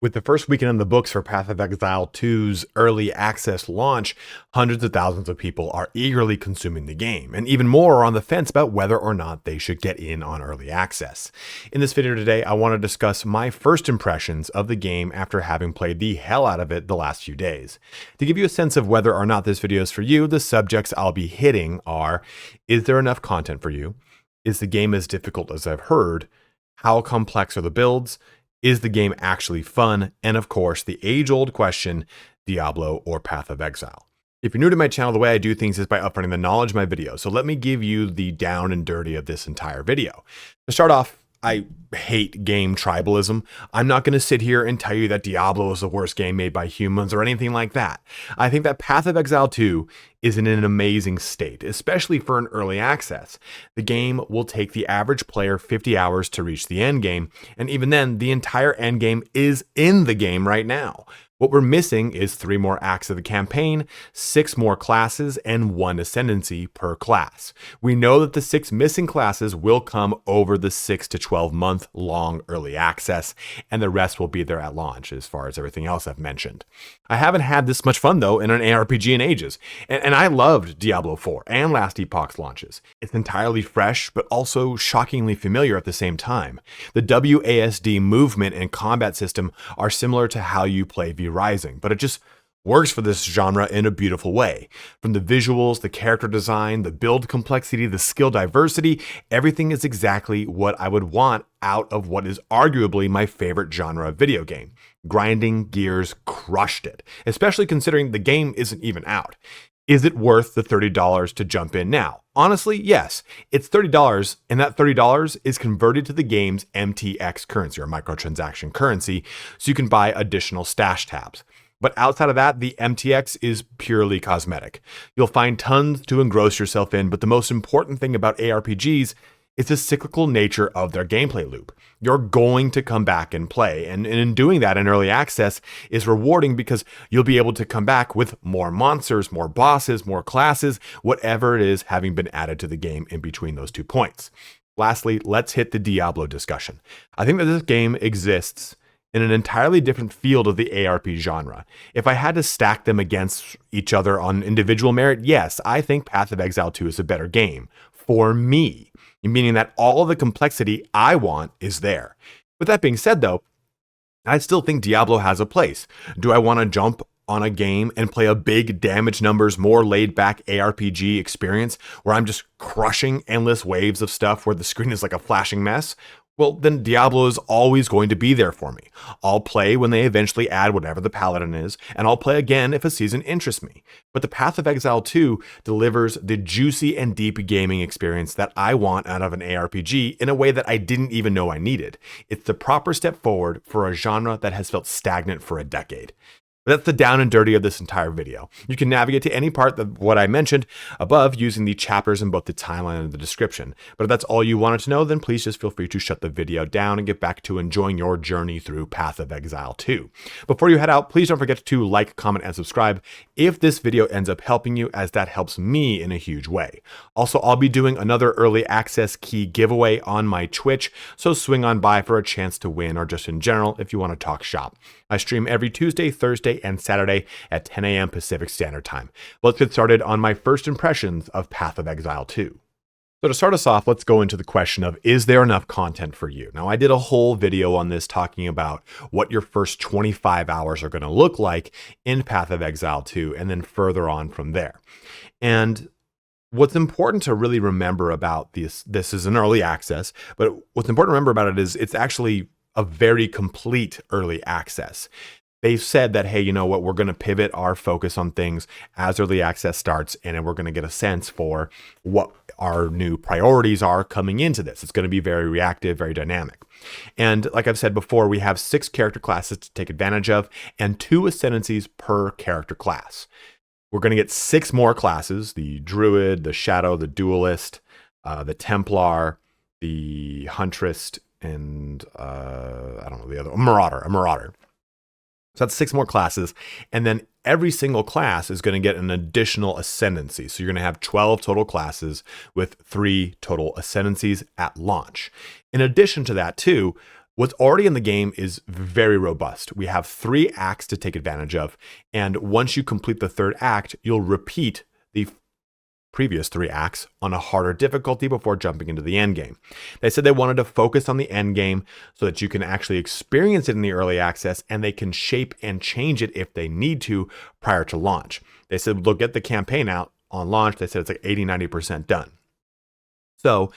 With the first weekend in the books for Path of Exile 2's early access launch, hundreds of thousands of people are eagerly consuming the game, and even more are on the fence about whether or not they should get in on early access. In this video today, I want to discuss my first impressions of the game after having played the hell out of it the last few days. To give you a sense of whether or not this video is for you, the subjects I'll be hitting are: is there enough content for you? Is the game as difficult as I've heard? How complex are the builds? Is the game actually fun? And of course, the age-old question, Diablo or Path of Exile. If you're new to my channel, the way I do things is by upfronting the knowledge of my videos. So let me give you the down and dirty of this entire video. To start off, I hate game tribalism. I'm not going to sit here and tell you that Diablo is the worst game made by humans or anything like that. I think that Path of Exile 2 is in an amazing state, especially for an early access. The game will take the average player 50 hours to reach the end game, and even then, the entire end game is in the game right now. What we're missing is 3 more acts of the campaign, 6 more classes, and 1 ascendancy per class. We know that the 6 missing classes will come over the 6 to 12 month long early access, and the rest will be there at launch as far as everything else I've mentioned. I haven't had this much fun though in an ARPG in ages, and I loved Diablo 4 and Last Epoch's launches. It's entirely fresh, but also shockingly familiar at the same time. The WASD movement and combat system are similar to how you play Rising, but it just works for this genre in a beautiful way. From the visuals, the character design, the build complexity, the skill diversity, everything is exactly what I would want out of what is arguably my favorite genre of video game. Grinding Gears crushed it, especially considering the game isn't even out. Is it worth the $30 to jump in now? Honestly, yes. It's $30, and that $30 is converted to the game's MTX currency, or microtransaction currency, so you can buy additional stash tabs. But outside of that, the MTX is purely cosmetic. You'll find tons to engross yourself in, but the most important thing about ARPGs is the cyclical nature of their gameplay loop. You're going to come back and play, and in doing that in early access is rewarding because you'll be able to come back with more monsters, more bosses, more classes, whatever it is having been added to the game in between those 2 points. Lastly, let's hit the Diablo discussion. I think that this game exists in an entirely different field of the ARP genre. If I had to stack them against each other on individual merit, yes, I think Path of Exile 2 is a better game for me, meaning that all of the complexity I want is there. With that being said, though, I still think Diablo has a place. Do I want to jump on a game and play a big damage numbers, more laid back ARPG experience where I'm just crushing endless waves of stuff where the screen is like a flashing mess? Well, then Diablo is always going to be there for me. I'll play when they eventually add whatever the paladin is, and I'll play again if a season interests me. But the Path of Exile 2 delivers the juicy and deep gaming experience that I want out of an ARPG in a way that I didn't even know I needed. It's the proper step forward for a genre that has felt stagnant for a decade. But that's the down and dirty of this entire video. You can navigate to any part of what I mentioned above using the chapters in both the timeline and the description. But if that's all you wanted to know, then please just feel free to shut the video down and get back to enjoying your journey through Path of Exile 2. Before you head out, please don't forget to like, comment, and subscribe if this video ends up helping you, as that helps me in a huge way. Also, I'll be doing another early access key giveaway on my Twitch, so swing on by for a chance to win, or just in general if you want to talk shop. I stream every Tuesday, Thursday, and Saturday at 10 a.m. Pacific Standard Time. Let's get started on my first impressions of Path of Exile 2. So to start us off, let's go into the question of, is there enough content for you? Now, I did a whole video on this talking about what your first 25 hours are going to look like in Path of Exile 2, and then further on from there. And what's important to really remember about this is an early access, but what's important to remember about it is it's actually a very complete early access. They've said that, hey, you know what, we're going to pivot our focus on things as early access starts, and we're going to get a sense for what our new priorities are coming into this. It's going to be very reactive, very dynamic. And like I've said before, we have 6 character classes to take advantage of and 2 ascendancies per character class. We're going to get 6 more classes: the Druid, the Shadow, the Duelist, the Templar, the Huntress, and I don't know the other, a Marauder. So that's 6 more classes, and then every single class is going to get an additional ascendancy. So you're going to have 12 total classes with 3 total ascendancies at launch. In addition to that, too, What's already in the game is very robust. We have 3 acts to take advantage of, and once you complete the 3rd act, you'll repeat the previous 3 acts on a harder difficulty before jumping into the end game. They said they wanted to focus on the end game so that you can actually experience it in the early access, and they can shape and change it if they need to prior to launch. They said they'll get the campaign out on launch. They said it's like 80-90% done. So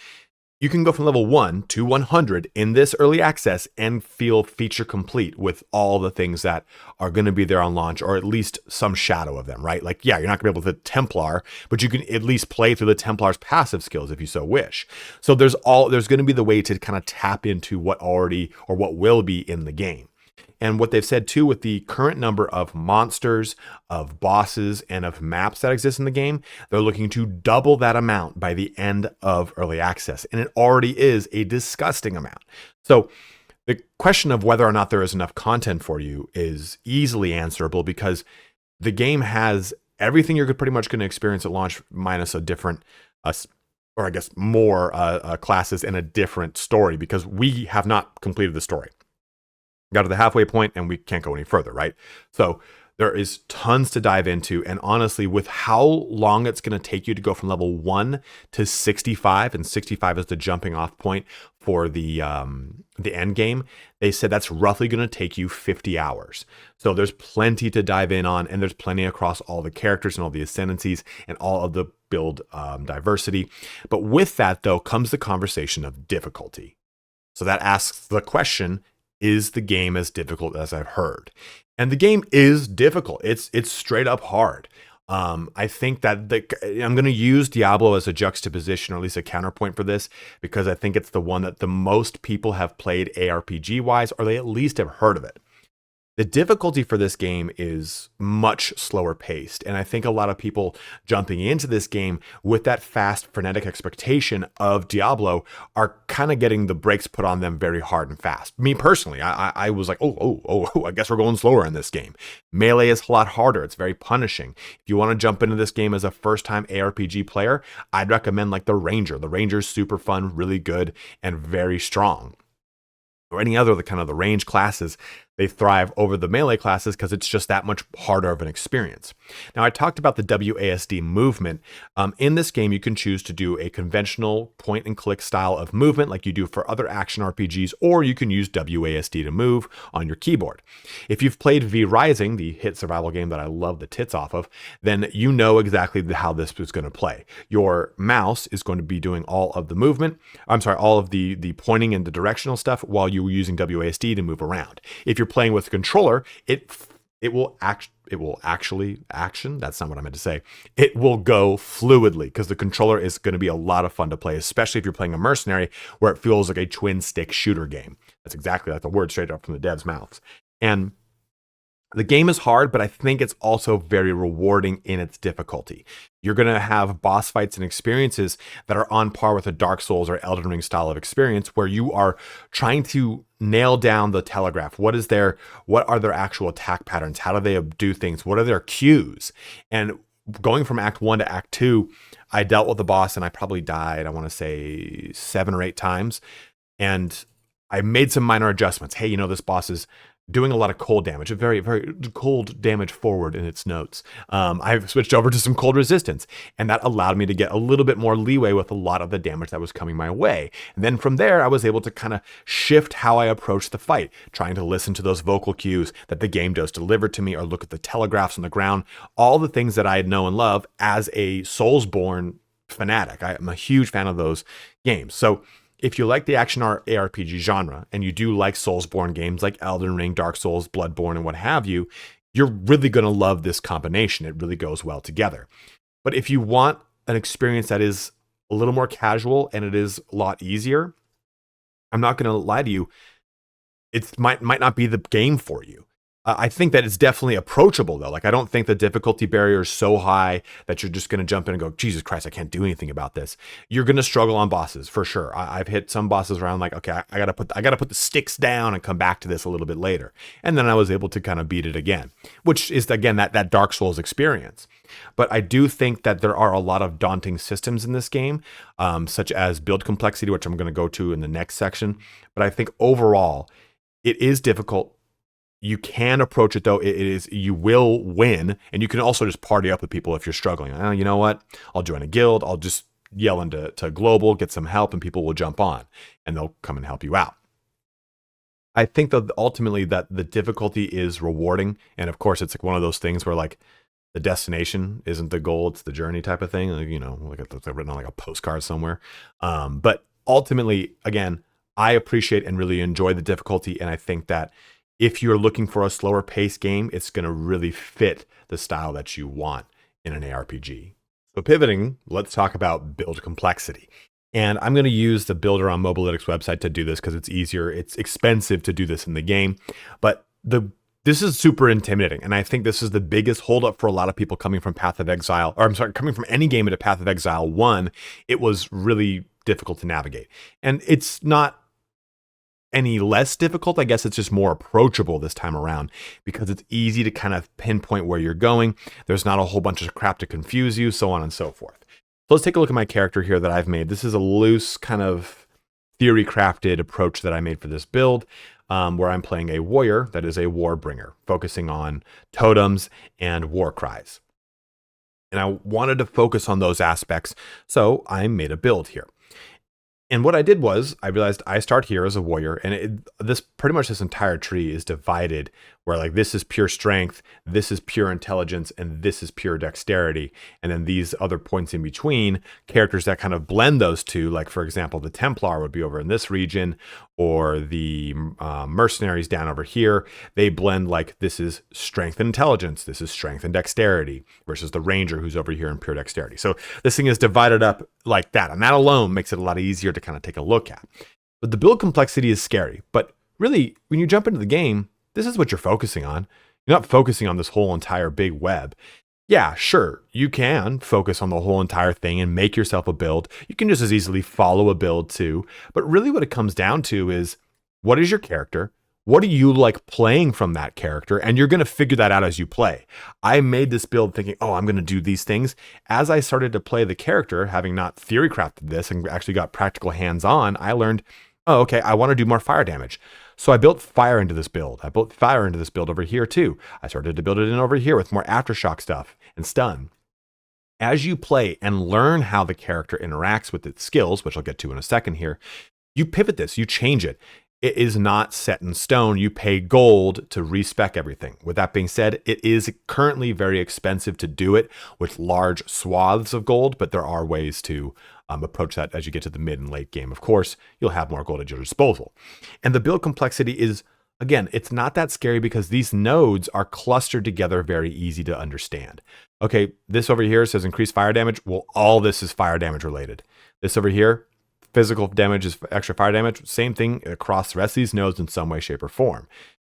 you can go from level 1 to 100 in this early access and feel feature complete with all the things that are going to be there on launch, or at least some shadow of them, right? Like, yeah, you're not going to be able to Templar, but you can at least play through the Templar's passive skills if you so wish. So there's going to be the way to kind of tap into what already or what will be in the game. And what they've said too, with the current number of monsters, of bosses, and of maps that exist in the game, they're looking to double that amount by the end of early access. And it already is a disgusting amount. So the question of whether or not there is enough content for you is easily answerable, because the game has everything you're pretty much going to experience at launch, minus a different, or I guess more classes and a different story, because we have not completed the story. Got to the halfway point and we can't go any further, right? So there is tons to dive into, and honestly, with how long it's going to take you to go from level 1 to 65, and 65 is the jumping off point for the end game, they said that's roughly going to take you 50 hours. So there's plenty to dive in on, and there's plenty across all the characters and all the ascendancies and all of the build diversity. But with that, though, comes the conversation of difficulty. So that asks the question, is the game as difficult as I've heard? And the game is difficult. It's straight up hard. I think that I'm going to use Diablo as a juxtaposition, or at least a counterpoint for this, because I think it's the one that the most people have played ARPG wise, or they at least have heard of it. The difficulty for this game is much slower paced, and I think a lot of people jumping into this game with that fast, frenetic expectation of Diablo are kind of getting the brakes put on them very hard and fast. Me personally, I was like, I guess we're going slower in this game. Melee is a lot harder. It's very punishing. If you want to jump into this game as a first-time ARPG player, I'd recommend like the Ranger. The Ranger's super fun, really good, and very strong. Or any other the range classes, they thrive over the melee classes because it's just that much harder of an experience. Now, I talked about the WASD movement. In this game, you can choose to do a conventional point and click style of movement like you do for other action RPGs, or you can use WASD to move on your keyboard. If you've played V Rising, the hit survival game that I love the tits off of, then you know exactly how this is going to play. Your mouse is going to be doing all of the movement, all of the pointing and the directional stuff, while you're using WASD to move around. If you're playing with a controller, it will actually action. That's not what I meant to say. It will go fluidly, because the controller is going to be a lot of fun to play, especially if you're playing a mercenary where it feels like a twin stick shooter game. That's exactly like the word straight up from the devs' mouths. And the game is hard, but I think it's also very rewarding in its difficulty. You're going to have boss fights and experiences that are on par with a Dark Souls or Elden Ring style of experience, where you are trying to nail down the telegraph. What are their actual attack patterns? How do they do things? What are their cues? And going from Act 1 to Act 2, I dealt with the boss and I probably died, I want to say 7 or 8 times. And I made some minor adjustments. Hey, this boss is doing a lot of cold damage, a very, very cold damage forward in its notes. I've switched over to some cold resistance, and that allowed me to get a little bit more leeway with a lot of the damage that was coming my way. And then from there, I was able to kind of shift how I approached the fight, trying to listen to those vocal cues that the game does deliver to me, or look at the telegraphs on the ground, all the things that I know and love as a Soulsborne fanatic. I'm a huge fan of those games. So if you like the action ARPG genre, and you do like Soulsborne games like Elden Ring, Dark Souls, Bloodborne, and what have you, you're really going to love this combination. It really goes well together. But if you want an experience that is a little more casual and it is a lot easier, I'm not going to lie to you, it might not be the game for you. I think that it's definitely approachable though. Like I don't think the difficulty barrier is so high that you're just going to jump in and go, Jesus Christ, I can't do anything about this. You're going to struggle on bosses for sure. I've hit some bosses where I'm like, okay, I gotta put the sticks down and come back to this a little bit later. And then I was able to kind of beat it again, which is again that Dark Souls experience. But I do think that there are a lot of daunting systems in this game, such as build complexity, which I'm going to go to in the next section. But I think overall, it is difficult. You can approach it though. You will win, and you can also just party up with people if you're struggling. Oh, you know what? I'll join a guild. I'll just yell into global, get some help, and people will jump on, and they'll come and help you out. I think that ultimately that the difficulty is rewarding, and of course it's like one of those things where like the destination isn't the goal; it's the journey type of thing. Like, you know, like it's written on like a postcard somewhere. But ultimately, again, I appreciate and really enjoy the difficulty, and I think that if you're looking for a slower pace game, it's going to really fit the style that you want in an ARPG. So pivoting, let's talk about build complexity. And I'm going to use the builder on Mobalytics website to do this because it's easier. It's expensive to do this in the game, but this is super intimidating. And I think this is the biggest holdup for a lot of people coming from Path of Exile, or I'm sorry, coming from any game into Path of Exile 1, it was really difficult to navigate. And it's not any less difficult. I guess it's just more approachable this time around because it's easy to kind of pinpoint where you're going. There's not a whole bunch of crap to confuse you, so on and so forth. So let's take a look at my character here that I've made. This is a loose kind of theory crafted approach that I made for this build, where I'm playing a warrior that is a war bringer, focusing on totems and war cries. And I wanted to focus on those aspects, so I made a build here. And what I did was I realized I start here as a warrior, and this entire tree is divided where like this is pure strength, this is pure intelligence, and this is pure dexterity. And then these other points in between, characters that kind of blend those two, like for example, the Templar would be over in this region, or the mercenaries down over here. They blend like this is strength and intelligence, this is strength and dexterity, versus the ranger who's over here in pure dexterity. So this thing is divided up like that, and that alone makes it a lot easier to kind of take a look at. But the build complexity is scary. But really, when you jump into the game, this is what you're focusing on. You're not focusing on this whole entire big web. Yeah, sure, you can focus on the whole entire thing and make yourself a build. You can just as easily follow a build too. But really what it comes down to is, what is your character? What do you like playing from that character? And you're going to figure that out as you play. I made this build thinking, oh, I'm going to do these things. As I started to play the character, having not theory crafted this and actually got practical hands-on, I learned, oh, okay, I want to do more fire damage. So I built fire into this build. I built fire into this build over here too. I started to build it in over here with more aftershock stuff and stun. As you play and learn how the character interacts with its skills, which I'll get to in a second here, you pivot this, you change it. It is not set in stone. You pay gold to respec everything. With that being said, it is currently very expensive to do it with large swaths of gold, but there are ways to approach that as you get to the mid and late game. Of course, you'll have more gold at your disposal. And the build complexity is, again, it's not that scary because these nodes are clustered together, very easy to understand. Okay, this over here says increase fire damage. Well, all this is fire damage related. This over here, physical damage is extra fire damage. Same thing across the rest of these nodes in some way, shape, or form.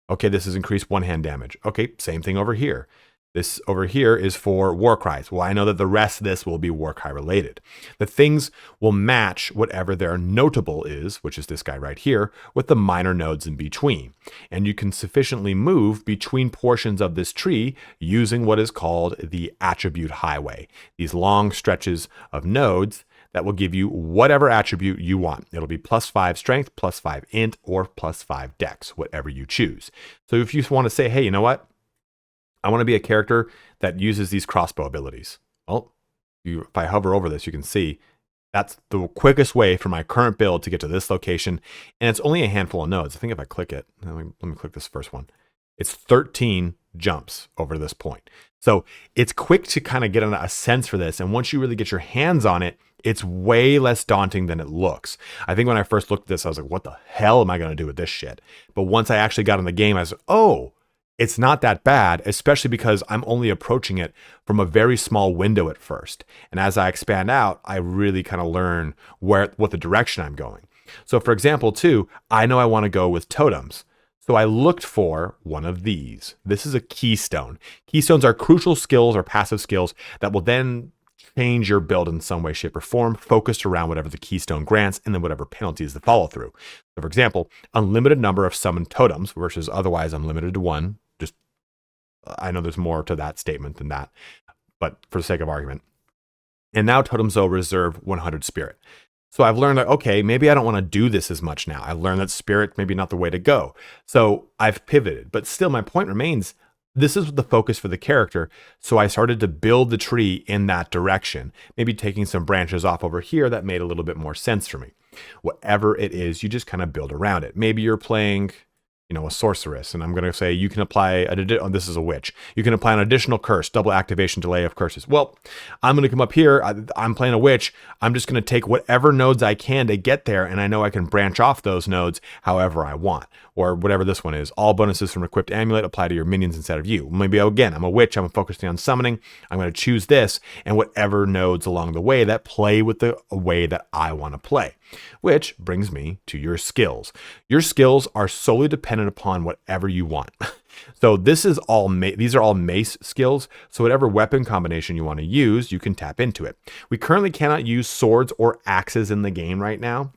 Okay, this is increased one-hand damage. Okay, same thing over here. This over here is for war cries. Well, I know that the rest of this will be war cry related. The things will match whatever their notable is, which is this guy right here, with the minor nodes in between. And you can sufficiently move between portions of this tree using what is called the attribute highway. These long stretches of nodes that will give you whatever attribute you want. It'll be +5 strength, +5 int, or +5 dex, whatever you choose. So if you want to say, hey, you know what? I want to be a character that uses these crossbow abilities. Well, if I hover over this, you can see that's the quickest way for my current build to get to this location. And it's only a handful of nodes. I think if I click it, let me click this first one. It's 13 jumps over this point. So it's quick to kind of get a sense for this. And once you really get your hands on it, it's way less daunting than it looks. I think when I first looked at this, I was like, what the hell am I going to do with this shit? But once I actually got in the game, I was like, oh, it's not that bad, especially because I'm only approaching it from a very small window at first. And as I expand out, I really kind of learn what the direction I'm going. So for example, too, I know I want to go with totems. So I looked for one of these. This is a keystone. Keystones are crucial skills or passive skills that will then change your build in some way, shape, or form, focused around whatever the keystone grants and then whatever penalties that follow through. So for example, unlimited number of summoned totems versus otherwise unlimited to one. Just, I know there's more to that statement than that, but for the sake of argument. And now totems will reserve 100 spirit. So I've learned that, okay, maybe I don't want to do this as much now. I've learned that spirit maybe not the way to go. So I've pivoted, but still my point remains, this is the focus for the character. So I started to build the tree in that direction, maybe taking some branches off over here that made a little bit more sense for me. Whatever it is, you just kind of build around it. Maybe you're playing, a sorceress, and I'm going to say you can apply this is a witch. You can apply an additional curse, double activation delay of curses. Well, I'm going to come up here. I'm playing a witch. I'm just going to take whatever nodes I can to get there, and I know I can branch off those nodes however I want, or whatever this one is. All bonuses from equipped amulet apply to your minions instead of you. Maybe again, I'm a witch. I'm focusing on summoning. I'm going to choose this, and whatever nodes along the way that play with the way that I want to play. Which brings me to your skills. Your skills are solely dependent upon whatever you want. So these are all mace skills. So whatever weapon combination you want to use, you can tap into it. We currently cannot use swords or axes in the game right now.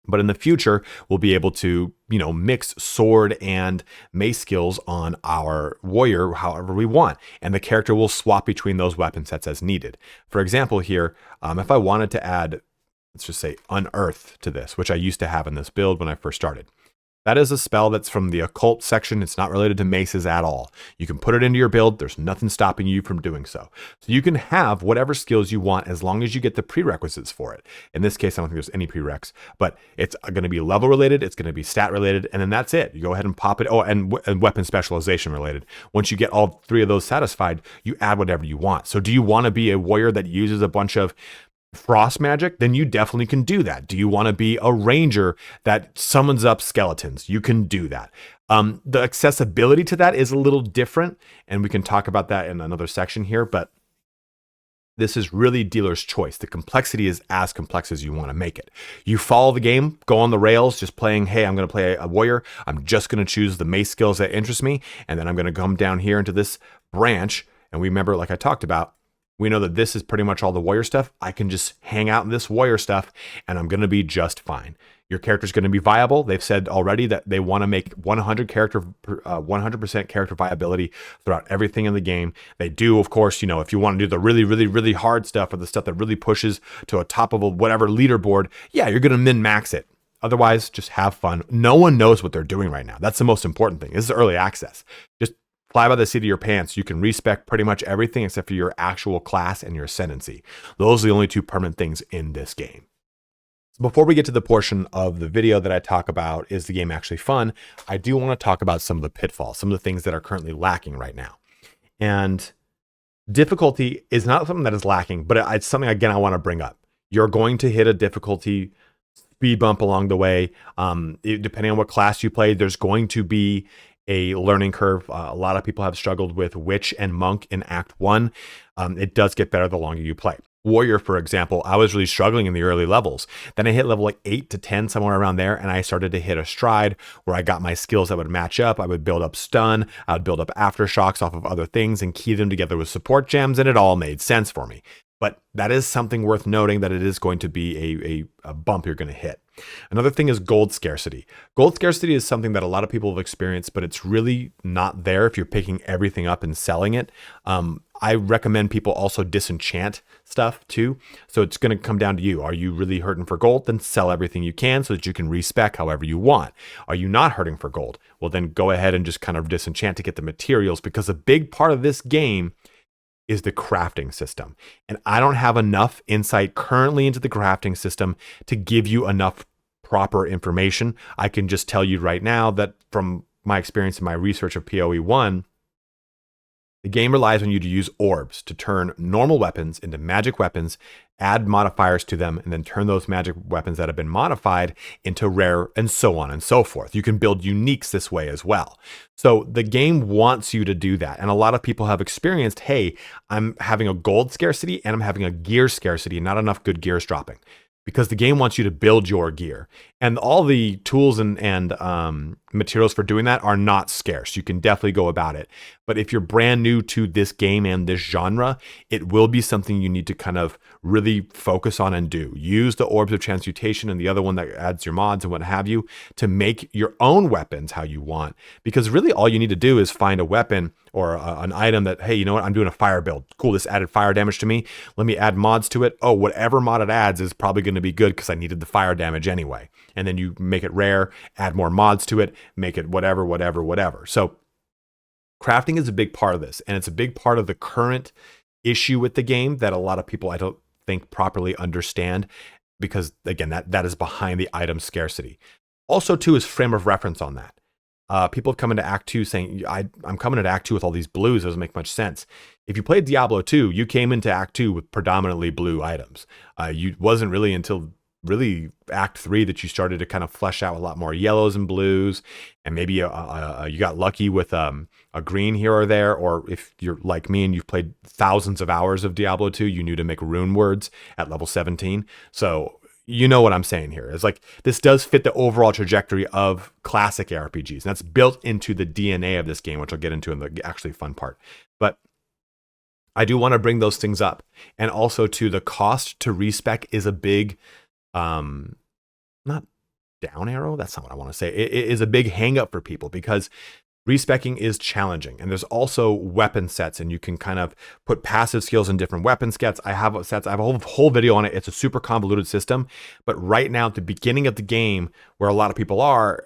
But in the future, we'll be able to, mix sword and mace skills on our warrior however we want. And the character will swap between those weapon sets as needed. For example, here, if I wanted to add, let's just say unearth to this, which I used to have in this build when I first started. That is a spell that's from the occult section. It's not related to maces at all. You can put it into your build. There's nothing stopping you from doing so. So you can have whatever skills you want as long as you get the prerequisites for it. In this case, I don't think there's any prereqs, but it's going to be level related. It's going to be stat related. And then that's it. You go ahead and pop it. Oh, and weapon specialization related. Once you get all three of those satisfied, you add whatever you want. So do you want to be a warrior that uses a bunch of frost magic? Then you definitely can do that. Do you want to be a ranger that summons up skeletons? You can do that. The accessibility to that is a little different, and we can talk about that in another section here, but this is really dealer's choice. The complexity is as complex as you want to make it. You follow the game, go on the rails, just playing, hey, I'm going to play a warrior. I'm just going to choose the mace skills that interest me, and then I'm going to come down here into this branch, and we remember, like I talked about, we know that this is pretty much all the warrior stuff. I can just hang out in this warrior stuff and I'm going to be just fine. Your character is going to be viable. They've said already that they want to make 100% character viability throughout everything in the game. They do, of course, if you want to do the really, really, really hard stuff or the stuff that really pushes to a top of a whatever leaderboard, yeah, you're going to min-max it. Otherwise, just have fun. No one knows what they're doing right now. That's the most important thing. This is early access. Just fly by the seat of your pants. You can respec pretty much everything except for your actual class and your ascendancy. Those are the only two permanent things in this game. So before we get to the portion of the video that I talk about, is the game actually fun, I do want to talk about some of the pitfalls, some of the things that are currently lacking right now. And difficulty is not something that is lacking, but it's something, again, I want to bring up. You're going to hit a difficulty speed bump along the way. Depending on what class you play, there's going to be a learning curve. A lot of people have struggled with Witch and Monk in Act 1. It does get better the longer you play. Warrior, for example, I was really struggling in the early levels. Then I hit level like 8 to 10, somewhere around there, and I started to hit a stride where I got my skills that would match up. I would build up stun, I would build up aftershocks off of other things and key them together with support gems, and it all made sense for me. But that is something worth noting, that it is going to be a bump you're going to hit. Another thing is gold scarcity. Gold scarcity is something that a lot of people have experienced, but it's really not there if you're picking everything up and selling it. I recommend people also disenchant stuff too. So it's going to come down to you. Are you really hurting for gold? Then sell everything you can so that you can respec however you want. Are you not hurting for gold? Well, then go ahead and just kind of disenchant to get the materials, because a big part of this game is the crafting system. And I don't have enough insight currently into the crafting system to give you enough proper information. I can just tell you right now that from my experience in my research of PoE 1, the game relies on you to use orbs to turn normal weapons into magic weapons, add modifiers to them, and then turn those magic weapons that have been modified into rare, and so on and so forth. You can build uniques this way as well. So the game wants you to do that. And a lot of people have experienced, hey, I'm having a gold scarcity and I'm having a gear scarcity, and not enough good gears dropping. Because the game wants you to build your gear. And all the tools and materials for doing that are not scarce. You can definitely go about it. But if you're brand new to this game and this genre, it will be something you need to kind of really focus on and do. Use the Orbs of Transmutation and the other one that adds your mods and what have you to make your own weapons how you want. Because really all you need to do is find a weapon or an item that, hey, you know what, I'm doing a fire build. Cool, this added fire damage to me. Let me add mods to it. Oh, whatever mod it adds is probably going to be good because I needed the fire damage anyway. And then you make it rare, add more mods to it, make it whatever. So crafting is a big part of this, and it's a big part of the current issue with the game that a lot of people, I don't think, properly understand, because again, that is behind the item scarcity. Also, too, is frame of reference on that. People have come into Act 2 saying, I'm coming into Act 2 with all these blues. It doesn't make much sense. If you played Diablo 2, you came into Act 2 with predominantly blue items. You wasn't really until really Act 3 that you started to kind of flesh out a lot more yellows and blues, and maybe you got lucky with a green here or there, or if you're like me and you've played thousands of hours of Diablo 2, you knew to make rune words at level 17. So you know what I'm saying here. It's like, this does fit the overall trajectory of classic ARPGs, and that's built into the DNA of this game, which I'll get into in the actually fun part. But I do want to bring those things up. And also, to the cost to respec is a big, not down arrow, that's not what I want to say. It is a big hang up for people, because respecking is challenging, and there's also weapon sets, and you can kind of put passive skills in different weapon sets. I have a whole video on it. It's a super convoluted system, but right now at the beginning of the game, where a lot of people are,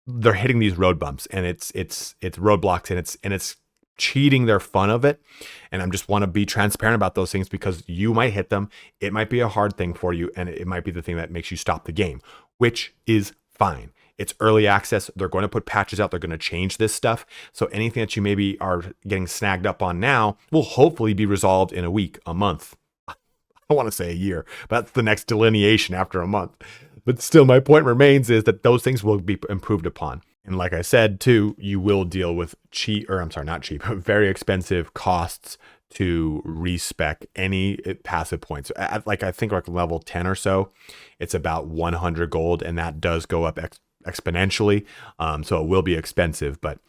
they're hitting these road bumps, and it's roadblocks, and it's cheating their fun of it. And I just want to be transparent about those things, because you might hit them. It might be a hard thing for you, and it might be the thing that makes you stop the game, which is fine. It's early access. They're going to put patches out. They're going to change this stuff. So anything that you maybe are getting snagged up on now will hopefully be resolved in a week, a month. I want to say a year, but that's the next delineation after a month. But still, my point remains is that those things will be improved upon. And like I said, too, you will deal with very expensive costs to respec any passive points. I think like level 10 or so, it's about 100 gold, and that does go up exponentially. So it will be expensive, but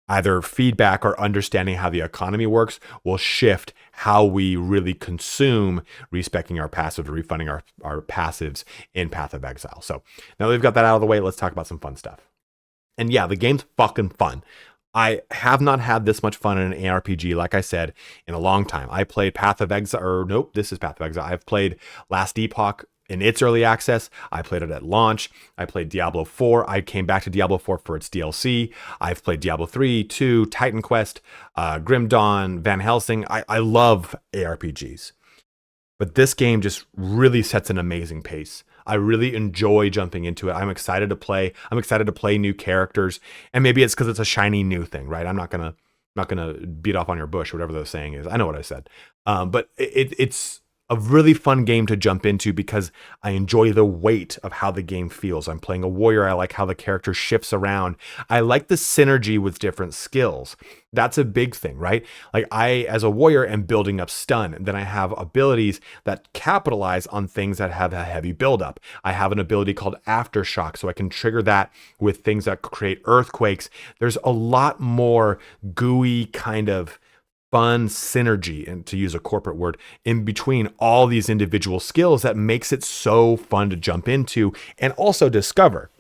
either feedback or understanding how the economy works will shift how we really consume respecking our passives or refunding our passives in Path of Exile. So now that we've got that out of the way, let's talk about some fun stuff. And yeah, the game's fucking fun. I have not had this much fun in an ARPG, like I said, in a long time. I played Path of Exile, or nope, this is Path of Exile. I've played Last Epoch in its early access. I played it at launch. I played Diablo 4. I came back to Diablo 4 for its DLC. I've played Diablo 3, 2, Titan Quest, Grim Dawn, Van Helsing. I love ARPGs. But this game just really sets an amazing pace. I really enjoy jumping into it. I'm excited to play. I'm excited to play new characters. And maybe it's because it's a shiny new thing, right? I'm not gonna beat off on your bush, or whatever the saying is. I know what I said. But it's a really fun game to jump into, because I enjoy the weight of how the game feels. I'm playing a warrior. I like how the character shifts around. I like the synergy with different skills. That's a big thing, right? Like, I, as a warrior, am building up stun, and then I have abilities that capitalize on things that have a heavy buildup. I have an ability called Aftershock, so I can trigger that with things that create earthquakes. There's a lot more gooey kind of fun synergy, and to use a corporate word, in between all these individual skills that makes it so fun to jump into and also discover.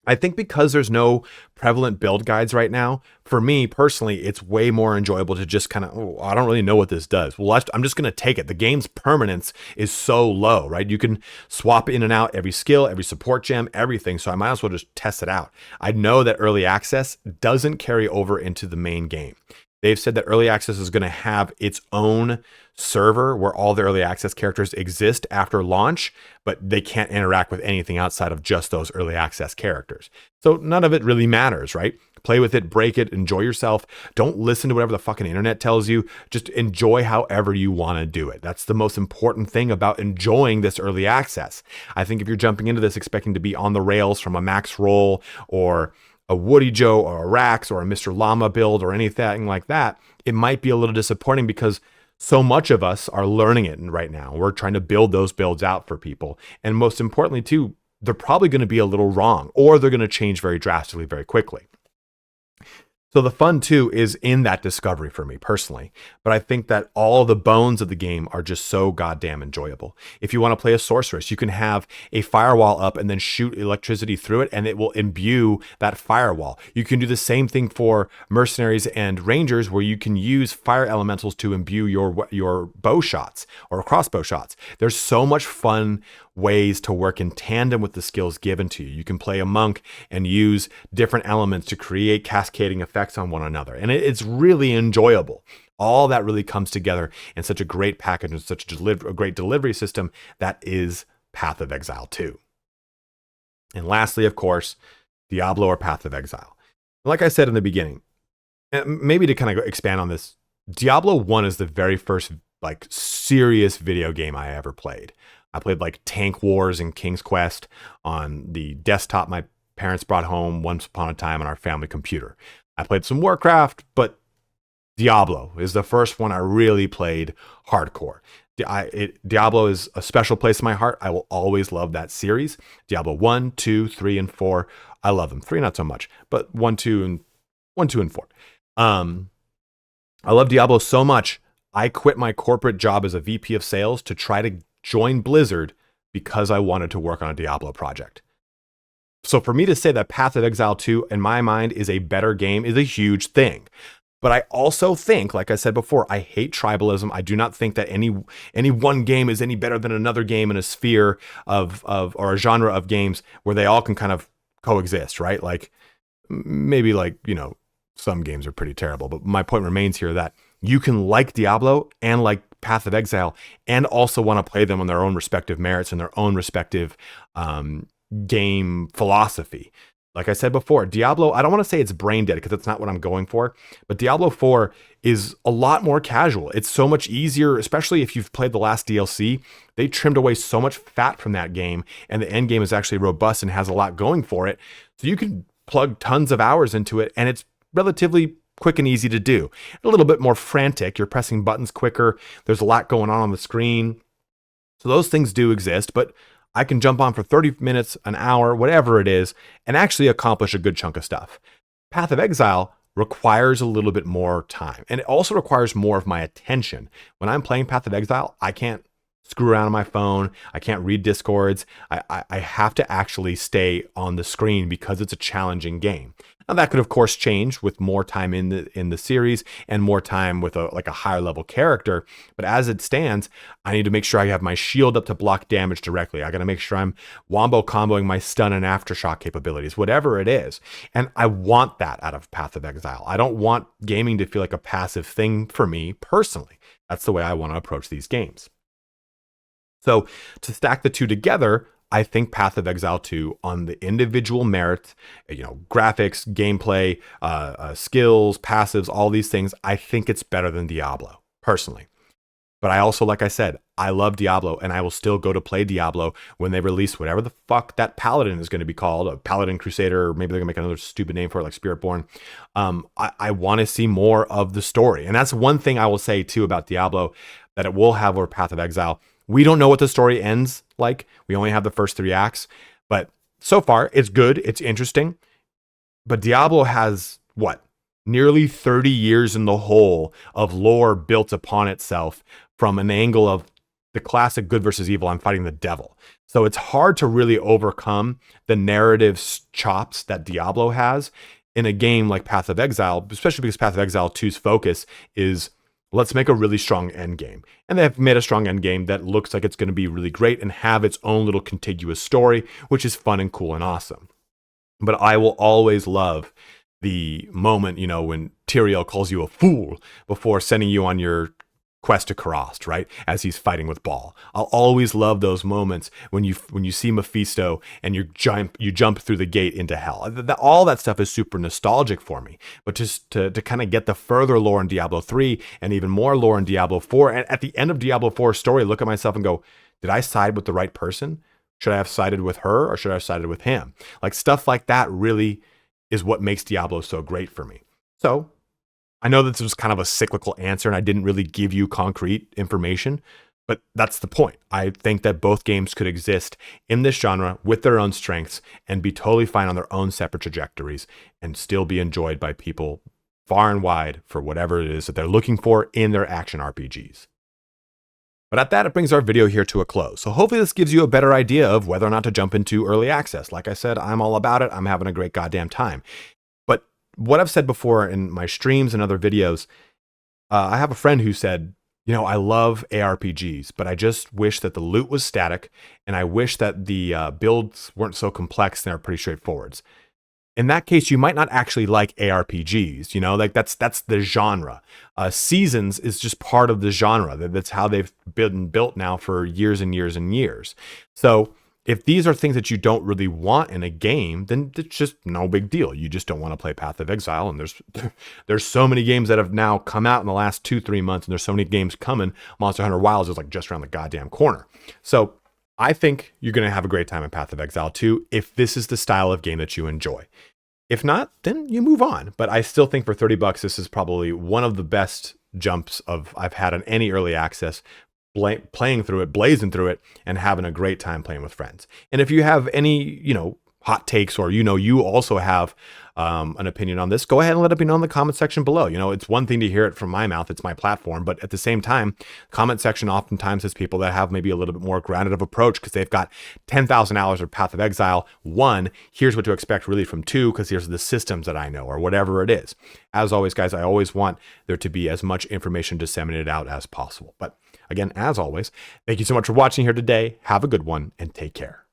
I think because there's no prevalent build guides right now, for me personally, it's way more enjoyable to just kind of, I don't really know what this does. Well, I'm just going to take it. The game's permanence is so low, right? You can swap in and out every skill, every support gem, everything. So I might as well just test it out. I know that early access doesn't carry over into the main game. They've said that early access is going to have its own server where all the early access characters exist after launch, but they can't interact with anything outside of just those early access characters. So none of it really matters, right? Play with it, break it, enjoy yourself. Don't listen to whatever the fucking internet tells you. Just enjoy however you want to do it. That's the most important thing about enjoying this early access. I think if you're jumping into this expecting to be on the rails from a max roll, or a Woody Joe, or a Rax, or a Mr. Llama build, or anything like that, it might be a little disappointing, because so much of us are learning it right now. We're trying to build those builds out for people. And most importantly, too, they're probably going to be a little wrong, or they're going to change very drastically very quickly. So the fun too is in that discovery for me personally, but I think that all the bones of the game are just so goddamn enjoyable. If you want to play a sorceress, you can have a firewall up and then shoot electricity through it, and it will imbue that firewall. You can do the same thing for mercenaries and rangers, where you can use fire elementals to imbue your bow shots or crossbow shots. There's so much fun ways to work in tandem with the skills given to you. You can play a monk and use different elements to create cascading effects on one another. And it's really enjoyable. All that really comes together in such a great package and such a great delivery system that is Path of Exile 2. And lastly, of course, Diablo or Path of Exile. Like I said in the beginning, maybe to kind of expand on this, Diablo 1 is the very first like serious video game I ever played. I played like Tank Wars and King's Quest on the desktop my parents brought home once upon a time on our family computer. I played some Warcraft, but Diablo is the first one I really played hardcore. Diablo is a special place in my heart. I will always love that series. Diablo 1, 2, 3, and 4. I love them. 3 not so much, but 1, 2, and 4. I love Diablo so much, I quit my corporate job as a VP of sales to try to join Blizzard because I wanted to work on a Diablo project. So for me to say that Path of Exile 2, in my mind, is a better game is a huge thing. But I also think, like I said before, I hate tribalism. I do not think that any one game is any better than another game in a sphere of or a genre of games where they all can kind of coexist, right? Like maybe like, some games are pretty terrible, but my point remains here that you can like Diablo and like Path of Exile and also want to play them on their own respective merits and their own respective game philosophy. Like I said before, Diablo, I don't want to say it's brain dead because that's not what I'm going for, but Diablo 4 is a lot more casual. It's so much easier, especially if you've played the last DLC. They trimmed away so much fat from that game, and the end game is actually robust and has a lot going for it. So you can plug tons of hours into it, and it's relatively quick and easy to do. A little bit more frantic. You're pressing buttons quicker. There's a lot going on the screen. So those things do exist, but I can jump on for 30 minutes, an hour, whatever it is, and actually accomplish a good chunk of stuff. Path of Exile requires a little bit more time, and it also requires more of my attention. When I'm playing Path of Exile, I can't screw around on my phone. I can't read Discords. I have to actually stay on the screen because it's a challenging game. Now that could of course change with more time in the series and more time with a higher level character. But as it stands, I need to make sure I have my shield up to block damage directly. I got to make sure I'm wombo comboing my stun and aftershock capabilities, whatever it is. And I want that out of Path of Exile. I don't want gaming to feel like a passive thing for me personally. That's the way I want to approach these games. So to stack the two together, I think Path of Exile 2 on the individual merits, graphics, gameplay, skills, passives, all these things, I think it's better than Diablo, personally. But I also, like I said, I love Diablo, and I will still go to play Diablo when they release whatever the fuck that Paladin is going to be called, a Paladin Crusader, or maybe they're going to make another stupid name for it, like Spiritborn. I want to see more of the story. And that's one thing I will say, too, about Diablo, that it will have over Path of Exile. We don't know what the story ends like. We only have the first 3 acts. But so far, it's good. It's interesting. But Diablo has, nearly 30 years in the hole of lore built upon itself from an angle of the classic good versus evil. I'm fighting the devil. So it's hard to really overcome the narrative chops that Diablo has in a game like Path of Exile, especially because Path of Exile 2's focus is let's make a really strong end game. And they have made a strong end game that looks like it's going to be really great and have its own little contiguous story, which is fun and cool and awesome. But I will always love the moment, when Tyrael calls you a fool before sending you on your quest to Karast, right? As he's fighting with Baal. I'll always love those moments when you see Mephisto and you jump through the gate into hell. All that stuff is super nostalgic for me. But just to kind of get the further lore in Diablo 3 and even more lore in Diablo 4, and at the end of Diablo 4's story, look at myself and go, did I side with the right person? Should I have sided with her or should I have sided with him? Like stuff like that really is what makes Diablo so great for me. So I know this was kind of a cyclical answer and I didn't really give you concrete information, But that's the point. I think that both games could exist in this genre with their own strengths and be totally fine on their own separate trajectories and still be enjoyed by people far and wide for whatever it is that they're looking for in their action RPGs. But at that, it brings our video here to a close. So hopefully this gives you a better idea of whether or not to jump into early access. Like I said, I'm all about it. I'm having a great goddamn time. But what I've said before in my streams and other videos, I have a friend who said, I love ARPGs, but I just wish that the loot was static, and I wish that the builds weren't so complex and they're pretty straightforward. In that case, you might not actually like ARPGs, like that's the genre. Seasons is just part of the genre. That's how they've been built now for years and years and years. So if these are things that you don't really want in a game, then it's just no big deal. You just don't want to play Path of Exile. And there's so many games that have now come out in the last 2-3 months, and there's so many games coming. Monster Hunter Wilds is like just around the goddamn corner. So I think you're going to have a great time in Path of Exile 2 if this is the style of game that you enjoy. If not, then you move on. But I still think for $30, this is probably one of the best jumps I've had on any early access, playing through it, blazing through it, and having a great time playing with friends. And if you have any, hot takes, or you also have an opinion on this, go ahead and let it be known in the comment section below. It's one thing to hear it from my mouth, it's my platform, but at the same time, comment section oftentimes has people that have maybe a little bit more grounded of approach because they've got 10,000 hours of Path of Exile 1. Here's what to expect really from 2 because here's the systems that I know, or whatever it is. As always, guys, I always want there to be as much information disseminated out as possible. But again, as always, thank you so much for watching here today. Have a good one and take care.